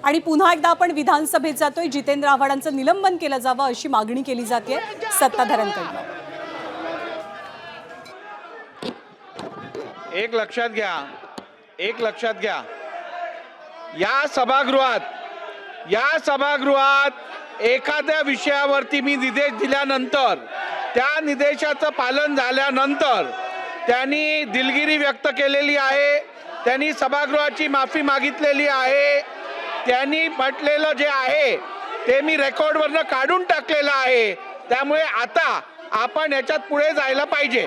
आणि पुन्हा एकदा आपण विधानसभेत जातोय, जितेंद्र आव्हाडांचं निलंबन केलं जावं अशी मागणी केली जाते सत्ताधाऱ्यांकडून। एक लक्षात घ्या, या सभागृहात एखाद्या विषयावरती मी निर्देश दिल्यानंतर त्या निर्देशाचं पालन झाल्यानंतर त्यांनी दिलगिरी व्यक्त केलेली आहे, त्यांनी सभागृहाची माफी मागितलेली आहे, त्यांनी म्हटलेलं जे आहे ते मी रेकॉर्डवरनं काढून टाकलेलं आहे। त्यामुळे आता आपण याच्यात पुढे जायला पाहिजे,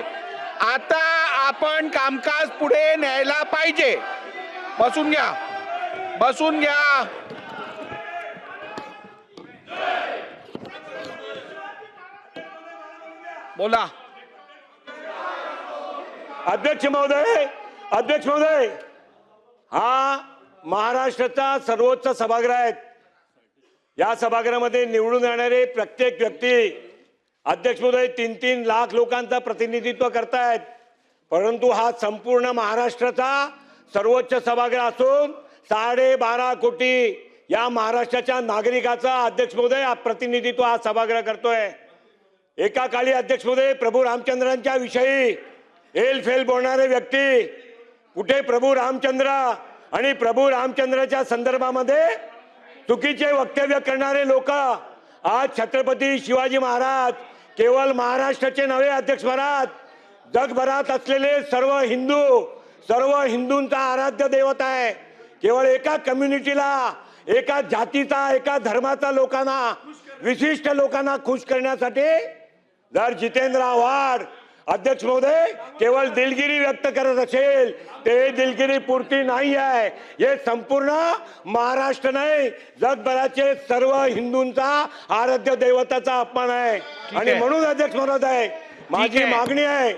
आता आपण कामकाज पुढे न्यायला पाहिजे। बसून घ्या। बोला। अध्यक्ष महोदय, हा महाराष्ट्राचा सर्वोच्च सभागृह आहे। या सभागृहामध्ये निवडून येणारे प्रत्येक व्यक्ती अध्यक्ष महोदय 3-3 लाख लोकांचं प्रतिनिधित्व करतायत, परंतु हा संपूर्ण महाराष्ट्राचा सर्वोच्च सभागृह असून 12.5 कोटी या महाराष्ट्राच्या नागरिकाचा अध्यक्ष महोदय हा प्रतिनिधित्व हा सभागृह करतोय। एका काळी अध्यक्ष महोदय प्रभू रामचंद्रांच्या विषयी एलफेल बोलणारे व्यक्ती, कुठे प्रभू रामचंद्र आणि प्रभू रामचंद्राच्या संदर्भामध्ये चुकीचे वक्तव्य करणारे लोक आज छत्रपती शिवाजी महाराज केवळ महाराष्ट्राचे नव्हे अध्यक्ष महाराज, जगभरात असलेले सर्व हिंदूंचा आराध्य दैवत आहे। केवळ एका कम्युनिटीला, एका जातीचा, एका धर्माचा लोकांना, विशिष्ट लोकांना खुश करण्यासाठी जर जितेंद्र आव्हाड अध्यक्ष महोदय केवळ दिलगिरी व्यक्त करत असेल, ते दिलगिरी पुरती नाही आहे। हे संपूर्ण महाराष्ट्र नाही, जगभराचे सर्व हिंदूंचा आराध्य दैवताचा अपमान आहे। आणि म्हणून अध्यक्ष महोदय माझी मागणी आहे,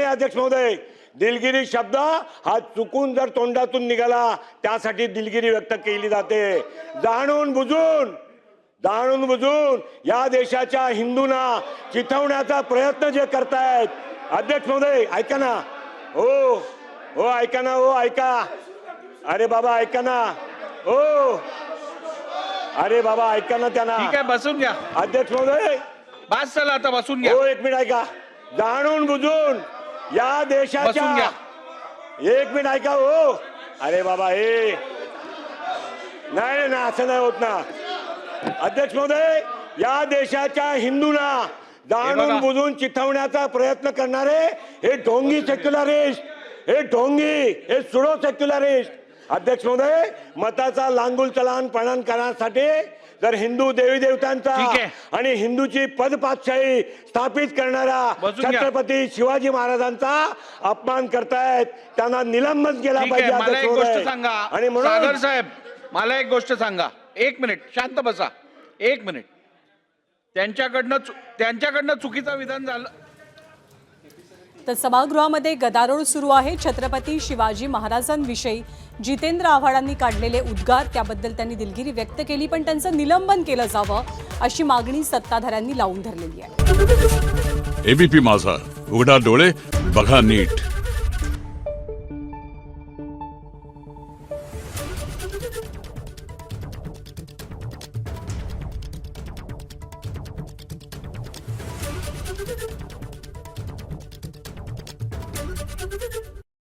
अध्यक्ष महोदय, दिलगिरी शब्द हा चुकून जर तोंडातून निघाला त्यासाठी दिलगिरी व्यक्त केली जाते। जाणून बुजून या देशाच्या हिंदूंना चिथवण्याचा प्रयत्न जे करतायत, अध्यक्ष महोदय ऐका ना, ऐका, अरे बाबा ऐका ना, त्यांना। ठीक आहे, बसून घ्या अध्यक्ष महोदय, बस चला आता बसून घ्या। एक मिनिट ऐका, जाणून बुजून या देशाच्या, एक मिनिट ऐका अरे बाबा हे नाही असं नाही होत ना। अध्यक्ष महोदय, या देशाच्या हिंदूंना जाणून बुजून चिथवण्याचा प्रयत्न करणारे हे ढोंगी सेक्युलरिस्ट, हे सुडो सेक्युलरिस्ट, अध्यक्ष महोदय मताचा लांगुल चलान पणन करण्यासाठी जर हिंदू देवी देवतांचा आणि हिंदूची पदपातशाही स्थापित करणारा छत्रपती शिवाजी महाराजांचा अपमान करतायत, त्यांना निलंबन केला पाहिजे। मला एक गोष्ट सांगा आणि सागर साहेब, मला एक गोष्ट सांगा, 1 मिनिट शांत बसा, 1 मिनिट। त्यांच्याकडनं चुकीचं विधान झालं तर सभागृहामध्ये गदारोळ सुरू आहे। छत्रपती शिवाजी महाराजांविषयी जितेंद्र आव्हाडांनी काढलेले उद्गार, त्याबद्दल त्यांनी दिलगिरी व्यक्त केली, पण त्यांचं निलंबन केलं जावं अशी मागणी सत्ताधाऱ्यांनी लावून धरलेली आहे। एबीपी माझा, उघडा डोळे बघा नीट।